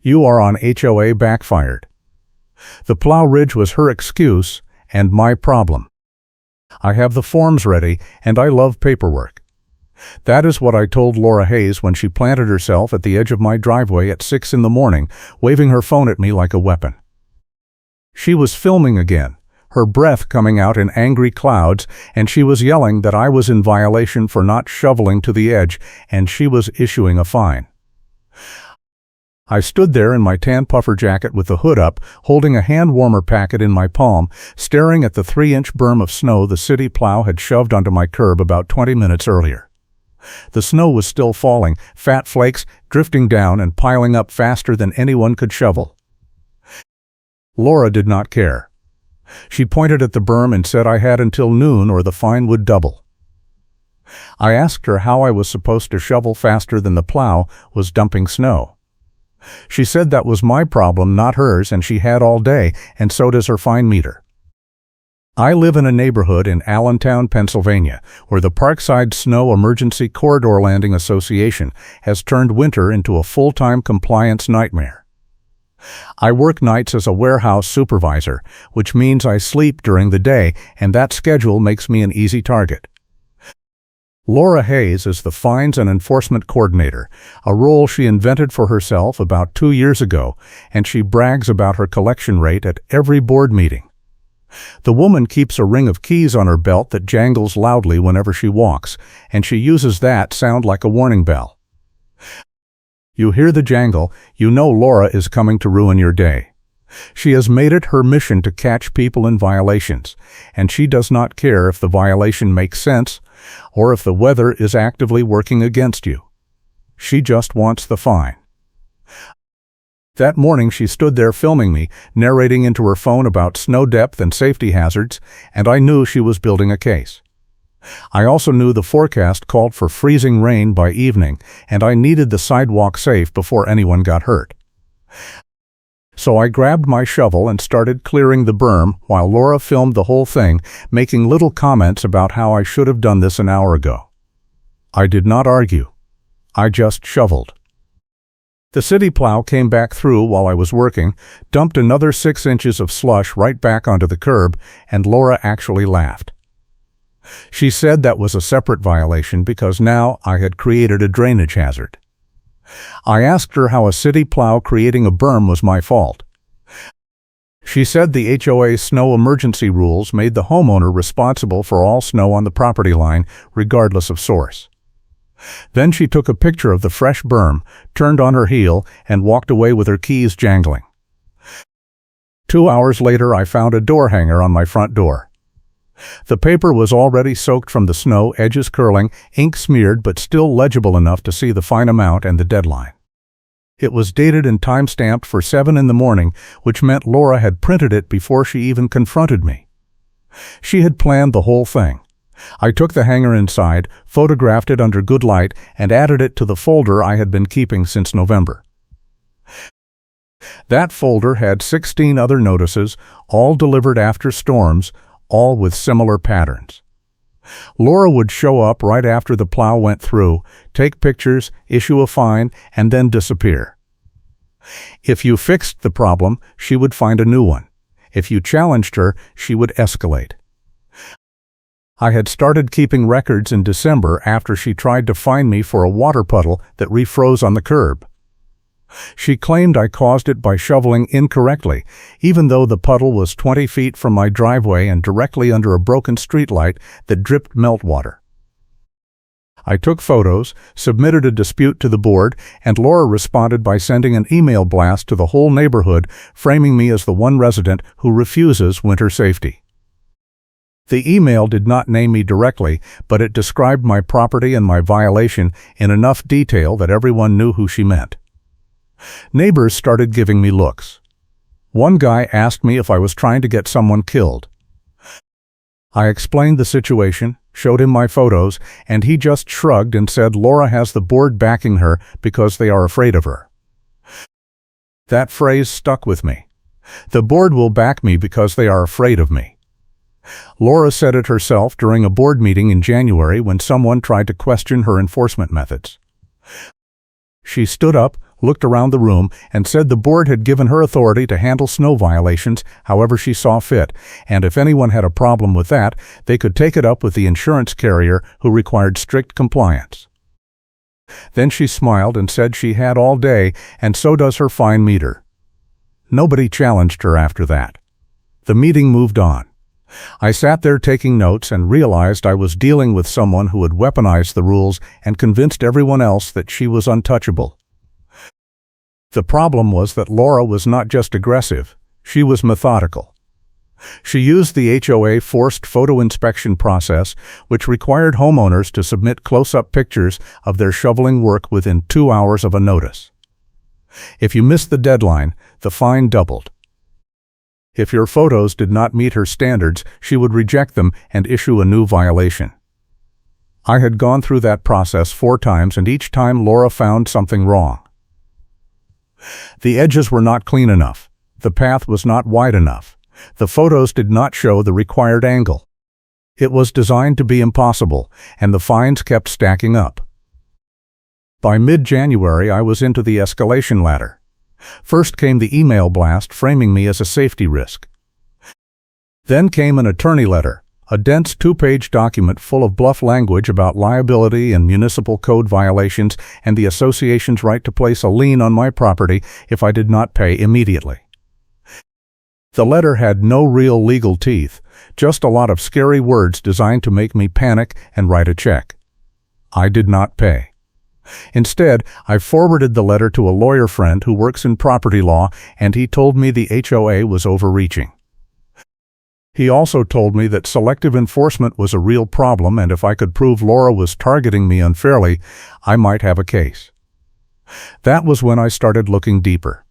You are on HOA backfired. The plow ridge was her excuse and my problem. I have the forms ready and I love paperwork. That is what I told Laura Hayes when she planted herself at the edge of my driveway at 6 in the morning, waving her phone at me like a weapon. She was filming again, her breath coming out in angry clouds, and she was yelling that I was in violation for not shoveling to the edge, and she was issuing a fine. I stood there in my tan puffer jacket with the hood up, holding a hand warmer packet in my palm, staring at the 3-inch berm of snow the city plow had shoved onto my curb about 20 minutes earlier. The snow was still falling, fat flakes drifting down and piling up faster than anyone could shovel. Laura did not care. She pointed at the berm and said I had until noon or the fine would double. I asked her how I was supposed to shovel faster than the plow was dumping snow. She said that was my problem, not hers, and she had all day, and so does her fine meter. I live in a neighborhood in Allentown, Pennsylvania, where the Parkside Snow Emergency Corridor Landing Association has turned winter into a full-time compliance nightmare. I work nights as a warehouse supervisor, which means I sleep during the day, and that schedule makes me an easy target. Laura Hayes is the Fines and Enforcement Coordinator, a role she invented for herself about 2 years ago, and she brags about her collection rate at every board meeting. The woman keeps a ring of keys on her belt that jangles loudly whenever she walks, and she uses that sound like a warning bell. You hear the jangle, you know Laura is coming to ruin your day. She has made it her mission to catch people in violations, and she does not care if the violation makes sense or if the weather is actively working against you. She just wants the fine. That morning she stood there filming me, narrating into her phone about snow depth and safety hazards, and I knew she was building a case. I also knew the forecast called for freezing rain by evening, and I needed the sidewalk safe before anyone got hurt. So I grabbed my shovel and started clearing the berm while Laura filmed the whole thing, making little comments about how I should have done this an hour ago. I did not argue. I just shoveled. The city plow came back through while I was working, dumped another 6 inches of slush right back onto the curb, and Laura actually laughed. She said that was a separate violation because now I had created a drainage hazard. I asked her how a city plow creating a berm was my fault. She said the HOA snow emergency rules made the homeowner responsible for all snow on the property line, regardless of source. Then she took a picture of the fresh berm, turned on her heel, and walked away with her keys jangling. 2 hours later, I found a door hanger on my front door. The paper was already soaked from the snow, edges curling, ink smeared, but still legible enough to see the fine amount and the deadline. It was dated and time-stamped for 7 in the morning, which meant Laura had printed it before she even confronted me. She had planned the whole thing. I took the hanger inside, photographed it under good light, and added it to the folder I had been keeping since November. That folder had 16 other notices, all delivered after storms, all with similar patterns. Laura would show up right after the plow went through, take pictures, issue a fine, and then disappear. If you fixed the problem, she would find a new one. If you challenged her, she would escalate. I had started keeping records in December after she tried to fine me for a water puddle that refroze on the curb. She claimed I caused it by shoveling incorrectly, even though the puddle was 20 feet from my driveway and directly under a broken streetlight that dripped meltwater. I took photos, submitted a dispute to the board, and Laura responded by sending an email blast to the whole neighborhood, framing me as the one resident who refuses winter safety. The email did not name me directly, but it described my property and my violation in enough detail that everyone knew who she meant. Neighbors started giving me looks. One guy asked me if I was trying to get someone killed. I explained the situation, showed him my photos, and he just shrugged and said Laura has the board backing her because they are afraid of her. That phrase stuck with me. The board will back me because they are afraid of me. Laura said it herself during a board meeting in January when someone tried to question her enforcement methods. She stood up, looked around the room, and said the board had given her authority to handle snow violations however she saw fit, and if anyone had a problem with that, they could take it up with the insurance carrier who required strict compliance. Then she smiled and said she had all day, and so does her fine meter. Nobody challenged her after that. The meeting moved on. I sat there taking notes and realized I was dealing with someone who had weaponized the rules and convinced everyone else that she was untouchable. The problem was that Laura was not just aggressive, she was methodical. She used the HOA forced photo inspection process, which required homeowners to submit close-up pictures of their shoveling work within 2 hours of a notice. If you missed the deadline, the fine doubled. If your photos did not meet her standards, she would reject them and issue a new violation. I had gone through that process 4 times, and each time Laura found something wrong. The edges were not clean enough. The path was not wide enough. The photos did not show the required angle. It was designed to be impossible, and the fines kept stacking up. By mid-January, I was into the escalation ladder. First came the email blast framing me as a safety risk. Then came an attorney letter, a dense 2-page document full of bluff language about liability and municipal code violations and the association's right to place a lien on my property if I did not pay immediately. The letter had no real legal teeth, just a lot of scary words designed to make me panic and write a check. I did not pay. Instead, I forwarded the letter to a lawyer friend who works in property law, and he told me the HOA was overreaching. He also told me that selective enforcement was a real problem, and if I could prove Laura was targeting me unfairly, I might have a case. That was when I started looking deeper.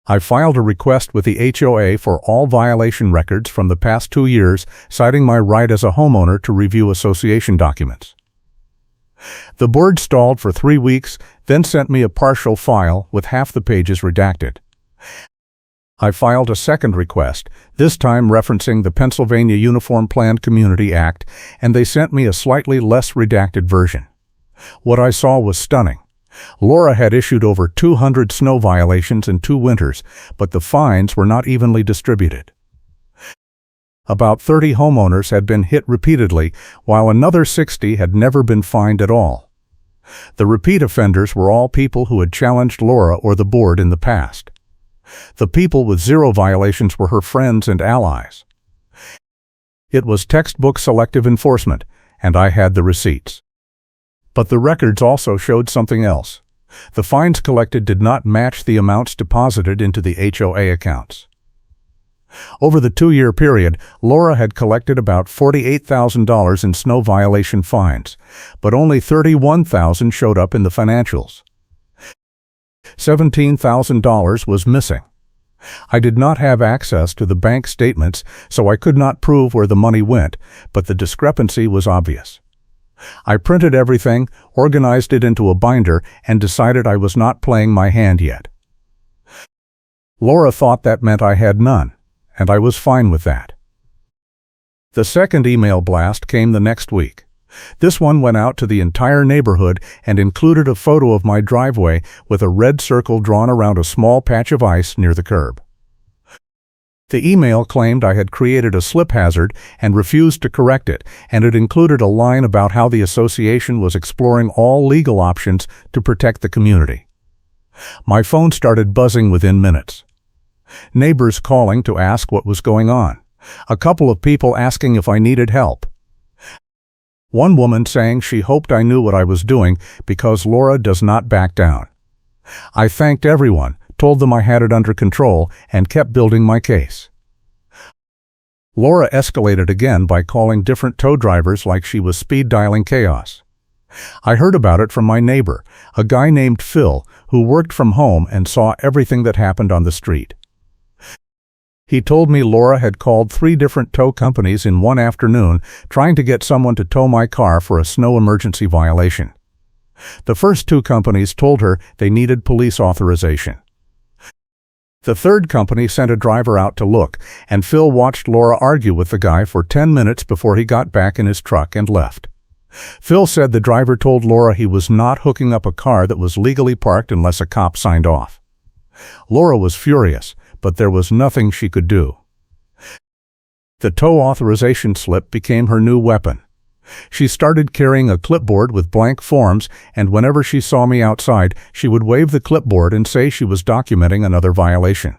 I filed a request with the HOA for all violation records from the past 2 years, citing my right as a homeowner to review association documents. The board stalled for 3 weeks, then sent me a partial file with half the pages redacted. I filed a second request, this time referencing the Pennsylvania Uniform Planned Community Act, and they sent me a slightly less redacted version. What I saw was stunning. Laura had issued over 200 snow violations in 2 winters, but the fines were not evenly distributed. About 30 homeowners had been hit repeatedly, while another 60 had never been fined at all. The repeat offenders were all people who had challenged Laura or the board in the past. The people with 0 violations were her friends and allies. It was textbook selective enforcement, and I had the receipts. But the records also showed something else. The fines collected did not match the amounts deposited into the HOA accounts. Over the 2-year period, Laura had collected about $48,000 in snow violation fines, but only $31,000 showed up in the financials. $17,000 was missing. I did not have access to the bank statements, so I could not prove where the money went, but the discrepancy was obvious. I printed everything, organized it into a binder, and decided I was not playing my hand yet. Laura thought that meant I had none, and I was fine with that. The second email blast came the next week. This one went out to the entire neighborhood and included a photo of my driveway with a red circle drawn around a small patch of ice near the curb. The email claimed I had created a slip hazard and refused to correct it, and it included a line about how the association was exploring all legal options to protect the community. My phone started buzzing within minutes. Neighbors calling to ask what was going on. A couple of people asking if I needed help. One woman saying she hoped I knew what I was doing because Laura does not back down. I thanked everyone, told them I had it under control, and kept building my case. Laura escalated again by calling different tow drivers like she was speed dialing chaos. I heard about it from my neighbor, a guy named Phil, who worked from home and saw everything that happened on the street. He told me Laura had called 3 different tow companies in one afternoon trying to get someone to tow my car for a snow emergency violation. The first 2 companies told her they needed police authorization. The third company sent a driver out to look, and Phil watched Laura argue with the guy for 10 minutes before he got back in his truck and left. Phil said the driver told Laura he was not hooking up a car that was legally parked unless a cop signed off. Laura was furious, but there was nothing she could do. The tow authorization slip became her new weapon. She started carrying a clipboard with blank forms, and whenever she saw me outside, she would wave the clipboard and say she was documenting another violation.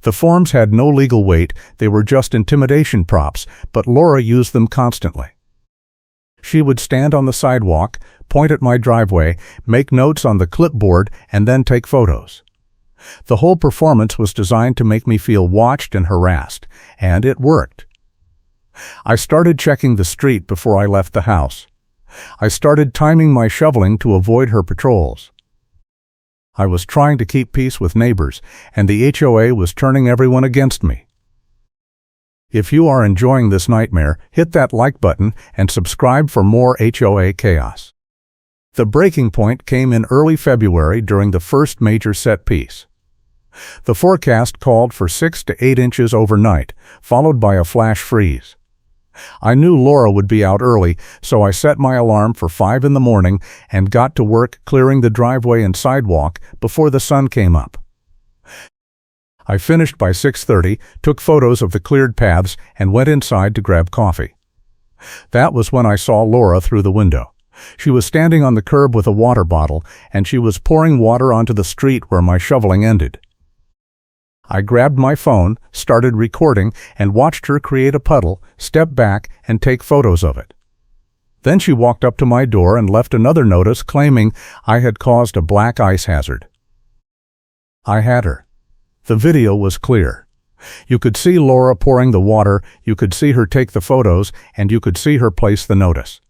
The forms had no legal weight, they were just intimidation props, but Laura used them constantly. She would stand on the sidewalk, point at my driveway, make notes on the clipboard, and then take photos. The whole performance was designed to make me feel watched and harassed, and it worked. I started checking the street before I left the house. I started timing my shoveling to avoid her patrols. I was trying to keep peace with neighbors, and the HOA was turning everyone against me. If you are enjoying this nightmare, hit that like button and subscribe for more HOA chaos. The breaking point came in early February during the first major set piece. The forecast called for 6 to 8 inches overnight, followed by a flash freeze. I knew Laura would be out early, so I set my alarm for 5 in the morning and got to work clearing the driveway and sidewalk before the sun came up. I finished by 6:30, took photos of the cleared paths, and went inside to grab coffee. That was when I saw Laura through the window. She was standing on the curb with a water bottle, and she was pouring water onto the street where my shoveling ended. I grabbed my phone, started recording, and watched her create a puddle, step back, and take photos of it. Then she walked up to my door and left another notice claiming I had caused a black ice hazard. I had her. The video was clear. You could see Laura pouring the water, you could see her take the photos, and you could see her place the notice.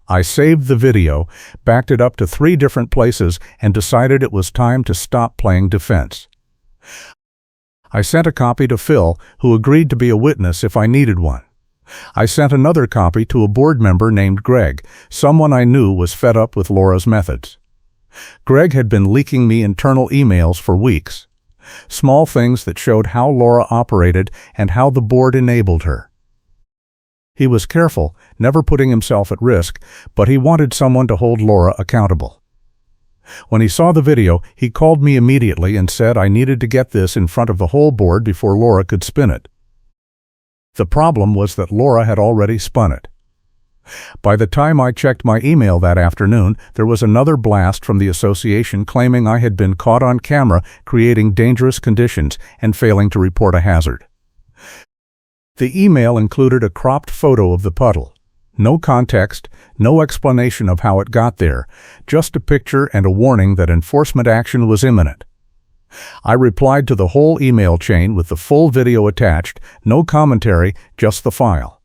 I saved the video, backed it up to 3 different places, and decided it was time to stop playing defense. I sent a copy to Phil, who agreed to be a witness if I needed one. I sent another copy to a board member named Greg, someone I knew was fed up with Laura's methods. Greg had been leaking me internal emails for weeks. Small things that showed how Laura operated and how the board enabled her. He was careful, never putting himself at risk, but he wanted someone to hold Laura accountable. When he saw the video, he called me immediately and said I needed to get this in front of the whole board before Laura could spin it. The problem was that Laura had already spun it. By the time I checked my email that afternoon, there was another blast from the association claiming I had been caught on camera creating dangerous conditions and failing to report a hazard. The email included a cropped photo of the puddle. No context, no explanation of how it got there, just a picture and a warning that enforcement action was imminent. I replied to the whole email chain with the full video attached, no commentary, just the file.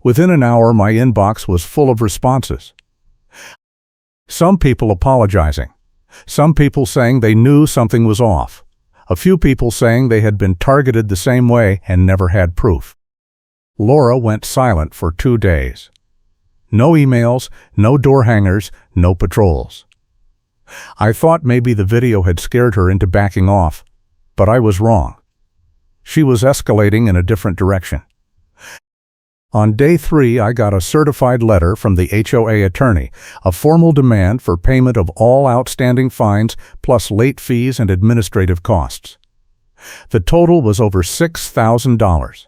Within an hour, my inbox was full of responses. Some people apologizing. Some people saying they knew something was off. A few people saying they had been targeted the same way and never had proof. Laura went silent for 2 days. No emails, no door hangers, no patrols. I thought maybe the video had scared her into backing off, but I was wrong. She was escalating in a different direction. On day 3, I got a certified letter from the HOA attorney, a formal demand for payment of all outstanding fines plus late fees and administrative costs. The total was over $6,000.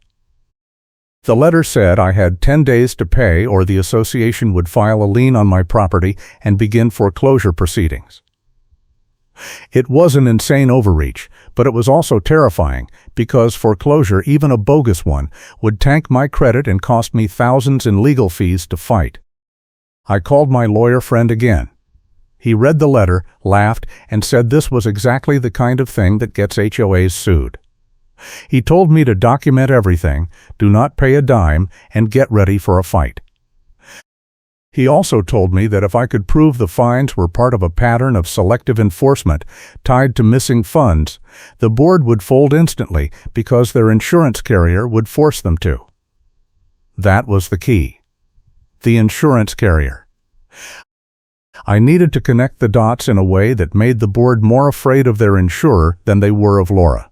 The letter said I had 10 days to pay or the association would file a lien on my property and begin foreclosure proceedings. It was an insane overreach, but it was also terrifying because foreclosure, even a bogus one, would tank my credit and cost me thousands in legal fees to fight. I called my lawyer friend again. He read the letter, laughed, and said this was exactly the kind of thing that gets HOAs sued. He told me to document everything, do not pay a dime, and get ready for a fight. He also told me that if I could prove the fines were part of a pattern of selective enforcement tied to missing funds, the board would fold instantly because their insurance carrier would force them to. That was the key. The insurance carrier. I needed to connect the dots in a way that made the board more afraid of their insurer than they were of Laura.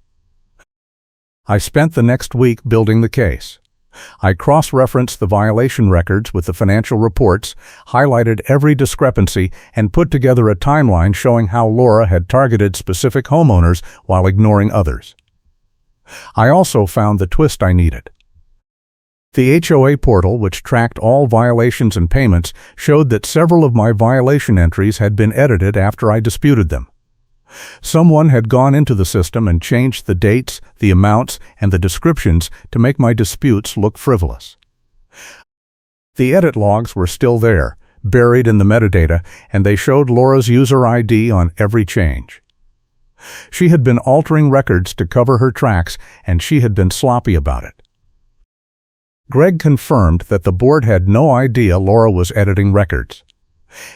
I spent the next week building the case. I cross-referenced the violation records with the financial reports, highlighted every discrepancy, and put together a timeline showing how Laura had targeted specific homeowners while ignoring others. I also found the twist I needed. The HOA portal, which tracked all violations and payments, showed that several of my violation entries had been edited after I disputed them. Someone had gone into the system and changed the dates, the amounts, and the descriptions to make my disputes look frivolous. The edit logs were still there, buried in the metadata, and they showed Laura's user ID on every change. She had been altering records to cover her tracks, and she had been sloppy about it. Greg confirmed that the board had no idea Laura was editing records.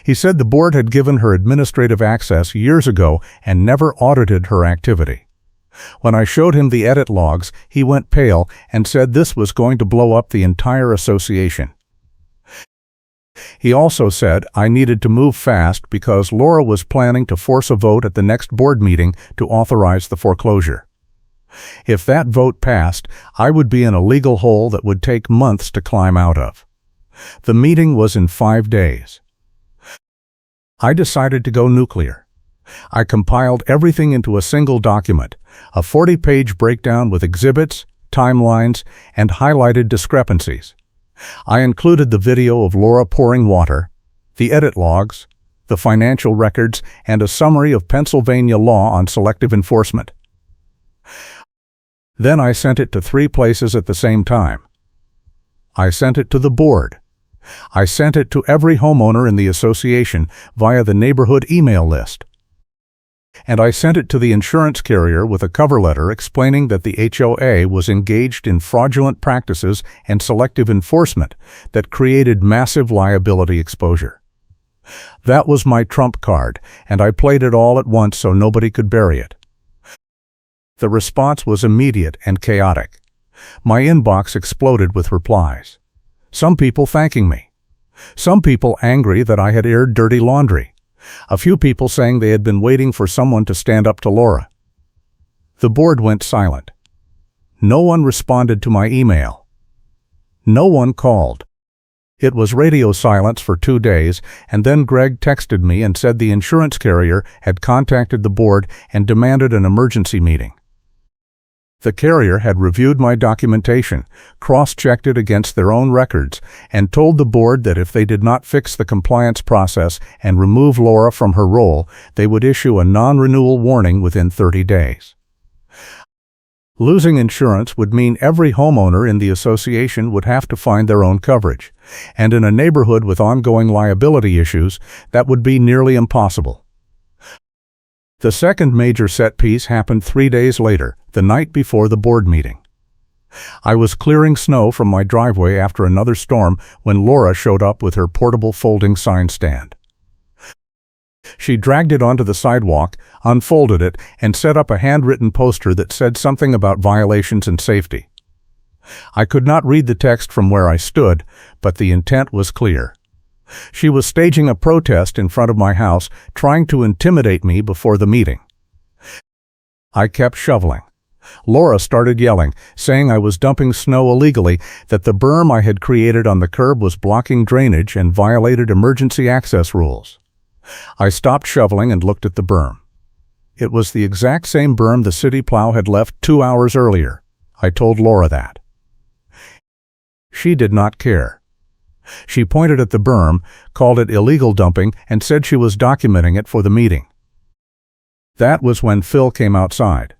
He said the board had given her administrative access years ago and never audited her activity. When I showed him the edit logs, he went pale and said this was going to blow up the entire association. He also said I needed to move fast because Laura was planning to force a vote at the next board meeting to authorize the foreclosure. If that vote passed, I would be in a legal hole that would take months to climb out of. The meeting was in 5 days. I decided to go nuclear. I compiled everything into a single document, a 40-page breakdown with exhibits, timelines, and highlighted discrepancies. I included the video of Laura pouring water, the edit logs, the financial records, and a summary of Pennsylvania law on selective enforcement. Then I sent it to 3 places at the same time. I sent it to the board. I sent it to every homeowner in the association via the neighborhood email list. And I sent it to the insurance carrier with a cover letter explaining that the HOA was engaged in fraudulent practices and selective enforcement that created massive liability exposure. That was my trump card, and I played it all at once so nobody could bury it. The response was immediate and chaotic. My inbox exploded with replies. Some people thanking me. Some people angry that I had aired dirty laundry. A few people saying they had been waiting for someone to stand up to Laura. The board went silent. No one responded to my email. No one called. It was radio silence for 2 days, and then Greg texted me and said the insurance carrier had contacted the board and demanded an emergency meeting. The carrier had reviewed my documentation, cross-checked it against their own records, and told the board that if they did not fix the compliance process and remove Laura from her role, they would issue a non-renewal warning within 30 days. Losing insurance would mean every homeowner in the association would have to find their own coverage, and in a neighborhood with ongoing liability issues, that would be nearly impossible. The second major set piece happened 3 days later, the night before the board meeting. I was clearing snow from my driveway after another storm when Laura showed up with her portable folding sign stand. She dragged it onto the sidewalk, unfolded it, and set up a handwritten poster that said something about violations and safety. I could not read the text from where I stood, but the intent was clear. She was staging a protest in front of my house, trying to intimidate me before the meeting. I kept shoveling. Laura started yelling, saying I was dumping snow illegally, that the berm I had created on the curb was blocking drainage and violated emergency access rules. I stopped shoveling and looked at the berm. It was the exact same berm the city plow had left 2 hours earlier. I told Laura that. She did not care. She pointed at the berm, called it illegal dumping, and said she was documenting it for the meeting. That was when Phil came outside.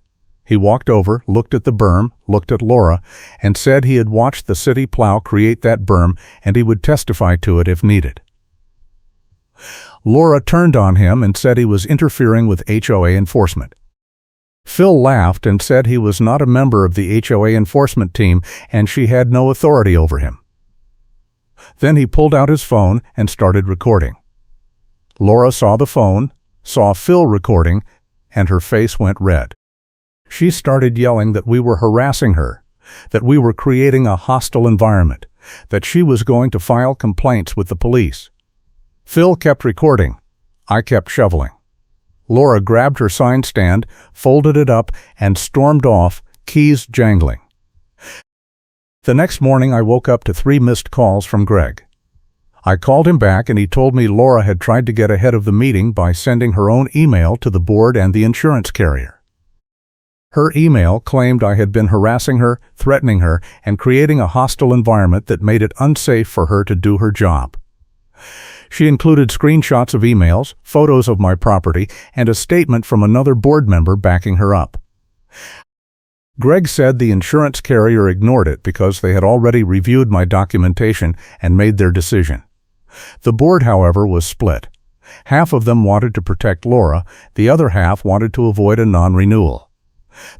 He walked over, looked at the berm, looked at Laura, and said he had watched the city plow create that berm and he would testify to it if needed. Laura turned on him and said he was interfering with HOA enforcement. Phil laughed and said he was not a member of the HOA enforcement team and she had no authority over him. Then he pulled out his phone and started recording. Laura saw the phone, saw Phil recording, and her face went red. She started yelling that we were harassing her, that we were creating a hostile environment, that she was going to file complaints with the police. Phil kept recording. I kept shoveling. Laura grabbed her sign stand, folded it up, and stormed off, keys jangling. The next morning I woke up to 3 missed calls from Greg. I called him back and he told me Laura had tried to get ahead of the meeting by sending her own email to the board and the insurance carrier. Her email claimed I had been harassing her, threatening her, and creating a hostile environment that made it unsafe for her to do her job. She included screenshots of emails, photos of my property, and a statement from another board member backing her up. Greg said the insurance carrier ignored it because they had already reviewed my documentation and made their decision. The board, however, was split. Half of them wanted to protect Laura, the other half wanted to avoid a non-renewal.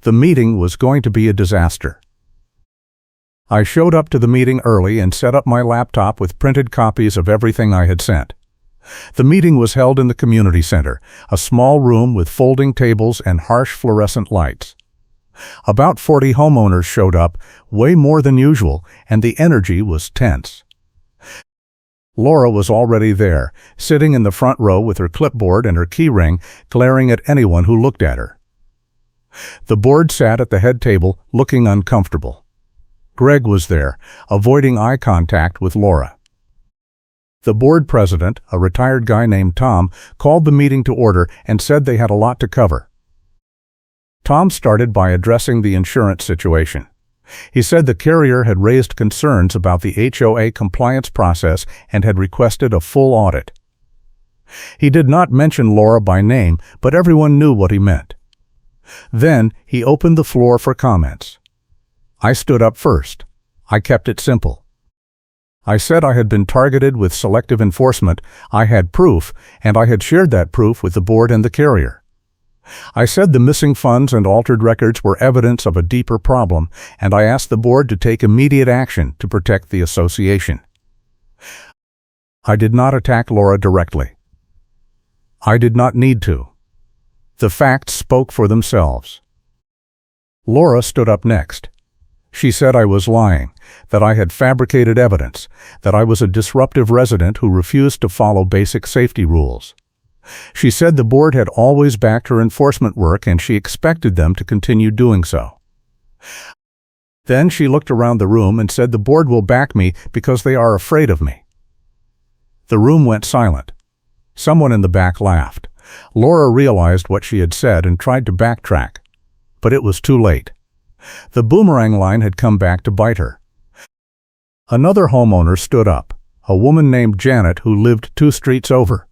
The meeting was going to be a disaster. I showed up to the meeting early and set up my laptop with printed copies of everything I had sent. The meeting was held in the community center, a small room with folding tables and harsh fluorescent lights. About 40 homeowners showed up, way more than usual, and the energy was tense. Laura was already there, sitting in the front row with her clipboard and her key ring, glaring at anyone who looked at her. The board sat at the head table, looking uncomfortable. Greg was there, avoiding eye contact with Laura. The board president, a retired guy named Tom, called the meeting to order and said they had a lot to cover. Tom started by addressing the insurance situation. He said the carrier had raised concerns about the HOA compliance process and had requested a full audit. He did not mention Laura by name, but everyone knew what he meant. Then he opened the floor for comments. I stood up first. I kept it simple. I said I had been targeted with selective enforcement, I had proof, and I had shared that proof with the board and the carrier. I said the missing funds and altered records were evidence of a deeper problem, and I asked the board to take immediate action to protect the association. I did not attack Laura directly. I did not need to. The facts spoke for themselves. Laura stood up next. She said I was lying, that I had fabricated evidence, that I was a disruptive resident who refused to follow basic safety rules. She said the board had always backed her enforcement work and she expected them to continue doing so. Then she looked around the room and said the board will back me because they are afraid of me. The room went silent. Someone in the back laughed. Laura realized what she had said and tried to backtrack, but it was too late. The boomerang line had come back to bite her. Another homeowner stood up, a woman named Janet who lived 2 streets over.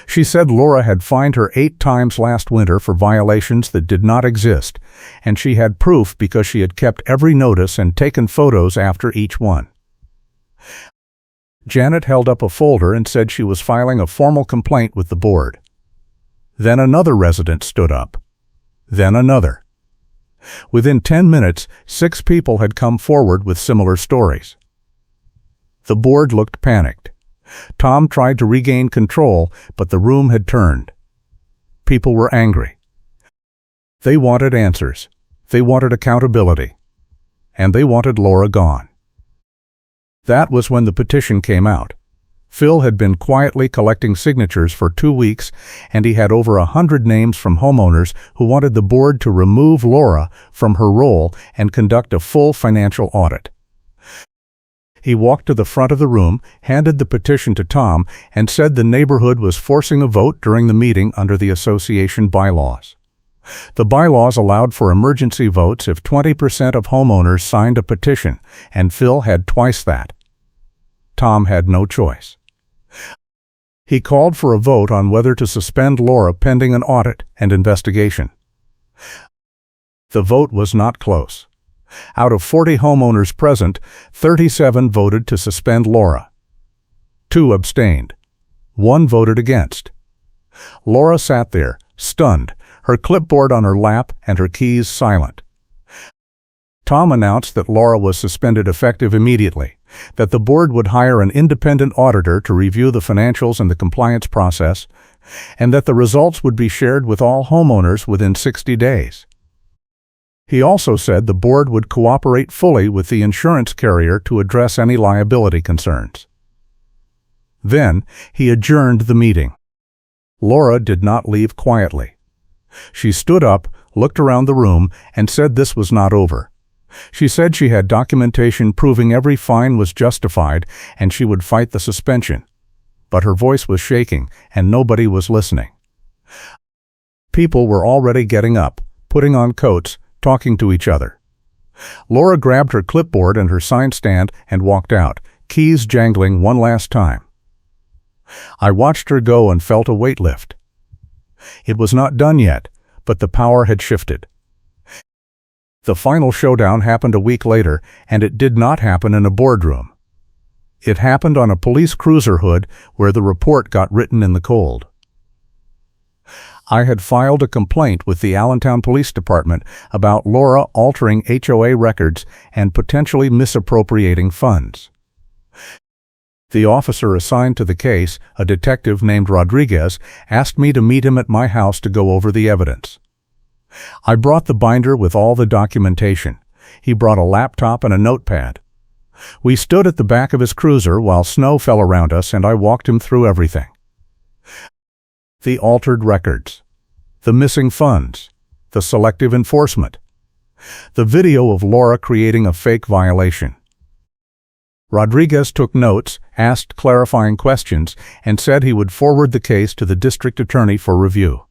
She said Laura had fined her 8 times last winter for violations that did not exist, and she had proof because she had kept every notice and taken photos after each one. Janet held up a folder and said she was filing a formal complaint with the board. Then another resident stood up. Then another. Within 10 minutes, 6 people had come forward with similar stories. The board looked panicked. Tom tried to regain control, but the room had turned. People were angry. They wanted answers. They wanted accountability. And they wanted Laura gone. That was when the petition came out. Phil had been quietly collecting signatures for 2 weeks, and he had over 100 names from homeowners who wanted the board to remove Laura from her role and conduct a full financial audit. He walked to the front of the room, handed the petition to Tom, and said the neighborhood was forcing a vote during the meeting under the association bylaws. The bylaws allowed for emergency votes if 20% of homeowners signed a petition, and Phil had twice that. Tom had no choice. He called for a vote on whether to suspend Laura pending an audit and investigation. The vote was not close. Out of 40 homeowners present, 37 voted to suspend Laura. 2 abstained. 1 voted against. Laura sat there, stunned, her clipboard on her lap and her keys silent. Tom announced that Laura was suspended effective immediately, that the board would hire an independent auditor to review the financials and the compliance process, and that the results would be shared with all homeowners within 60 days. He also said the board would cooperate fully with the insurance carrier to address any liability concerns. Then he adjourned the meeting. Laura did not leave quietly. She stood up, looked around the room, and said this was not over. She said she had documentation proving every fine was justified and she would fight the suspension. But her voice was shaking and nobody was listening. People were already getting up, putting on coats, talking to each other. Laura grabbed her clipboard and her sign stand and walked out, keys jangling one last time. I watched her go and felt a weight lift. It was not done yet, but the power had shifted. The final showdown happened a week later, and it did not happen in a boardroom. It happened on a police cruiser hood where the report got written in the cold. I had filed a complaint with the Allentown Police Department about Laura altering HOA records and potentially misappropriating funds. The officer assigned to the case, a detective named Rodriguez, asked me to meet him at my house to go over the evidence. I brought the binder with all the documentation. He brought a laptop and a notepad. We stood at the back of his cruiser while snow fell around us and I walked him through everything. The altered records, the missing funds, the selective enforcement, the video of Laura creating a fake violation. Rodriguez took notes, asked clarifying questions, and said he would forward the case to the district attorney for review.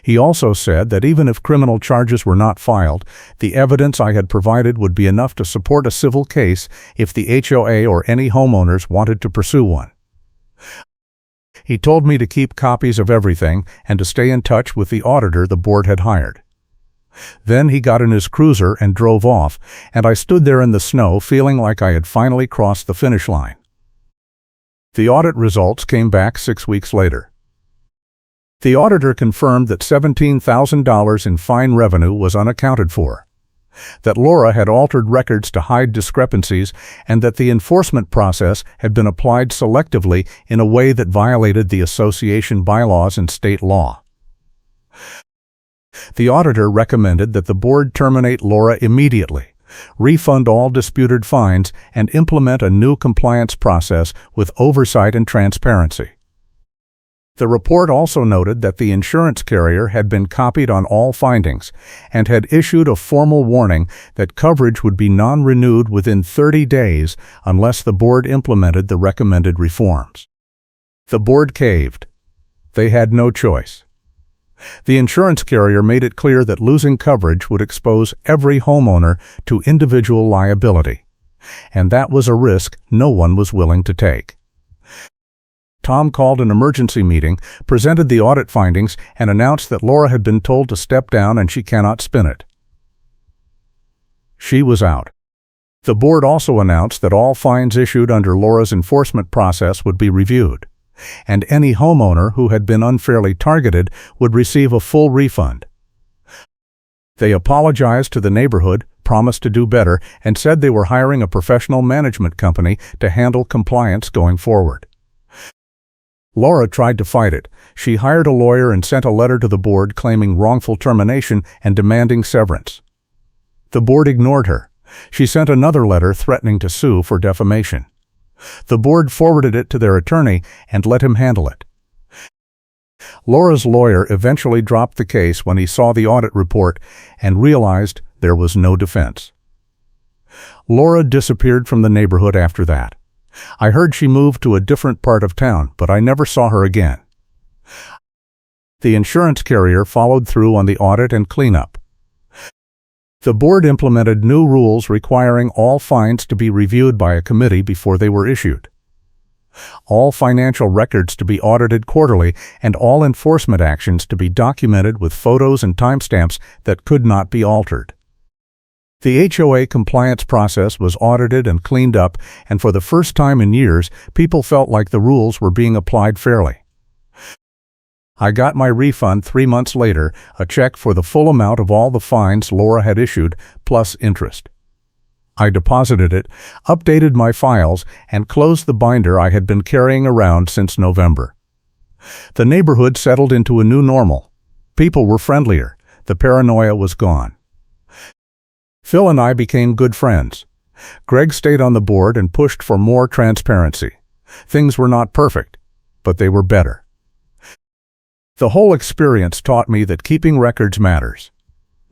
He also said that even if criminal charges were not filed, the evidence I had provided would be enough to support a civil case if the HOA or any homeowners wanted to pursue one. He told me to keep copies of everything and to stay in touch with the auditor the board had hired. Then he got in his cruiser and drove off, and I stood there in the snow feeling like I had finally crossed the finish line. The audit results came back 6 weeks later. The auditor confirmed that $17,000 in fine revenue was unaccounted for, that Laura had altered records to hide discrepancies, and that the enforcement process had been applied selectively in a way that violated the association bylaws and state law. The auditor recommended that the board terminate Laura immediately, refund all disputed fines, and implement a new compliance process with oversight and transparency. The report also noted that the insurance carrier had been copied on all findings and had issued a formal warning that coverage would be non-renewed within 30 days unless the board implemented the recommended reforms. The board caved. They had no choice. The insurance carrier made it clear that losing coverage would expose every homeowner to individual liability, and that was a risk no one was willing to take. Tom called an emergency meeting, presented the audit findings, and announced that Laura had been told to step down and she cannot spin it. She was out. The board also announced that all fines issued under Laura's enforcement process would be reviewed, and any homeowner who had been unfairly targeted would receive a full refund. They apologized to the neighborhood, promised to do better, and said they were hiring a professional management company to handle compliance going forward. Laura tried to fight it. She hired a lawyer and sent a letter to the board claiming wrongful termination and demanding severance. The board ignored her. She sent another letter threatening to sue for defamation. The board forwarded it to their attorney and let him handle it. Laura's lawyer eventually dropped the case when he saw the audit report and realized there was no defense. Laura disappeared from the neighborhood after that. I heard she moved to a different part of town, but I never saw her again. The insurance carrier followed through on the audit and cleanup. The board implemented new rules requiring all fines to be reviewed by a committee before they were issued, all financial records to be audited quarterly, and all enforcement actions to be documented with photos and timestamps that could not be altered. The HOA compliance process was audited and cleaned up, and for the first time in years, people felt like the rules were being applied fairly. I got my refund 3 months later, a check for the full amount of all the fines Laura had issued, plus interest. I deposited it, updated my files, and closed the binder I had been carrying around since November. The neighborhood settled into a new normal. People were friendlier. The paranoia was gone. Phil and I became good friends. Greg stayed on the board and pushed for more transparency. Things were not perfect, but they were better. The whole experience taught me that keeping records matters.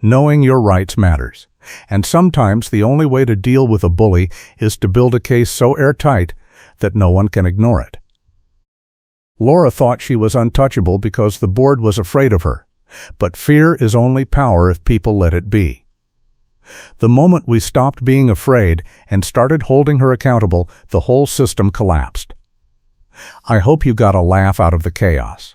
Knowing your rights matters, and sometimes the only way to deal with a bully is to build a case so airtight that no one can ignore it. Laura thought she was untouchable because the board was afraid of her, but fear is only power if people let it be. The moment we stopped being afraid and started holding her accountable, the whole system collapsed. I hope you got a laugh out of the chaos.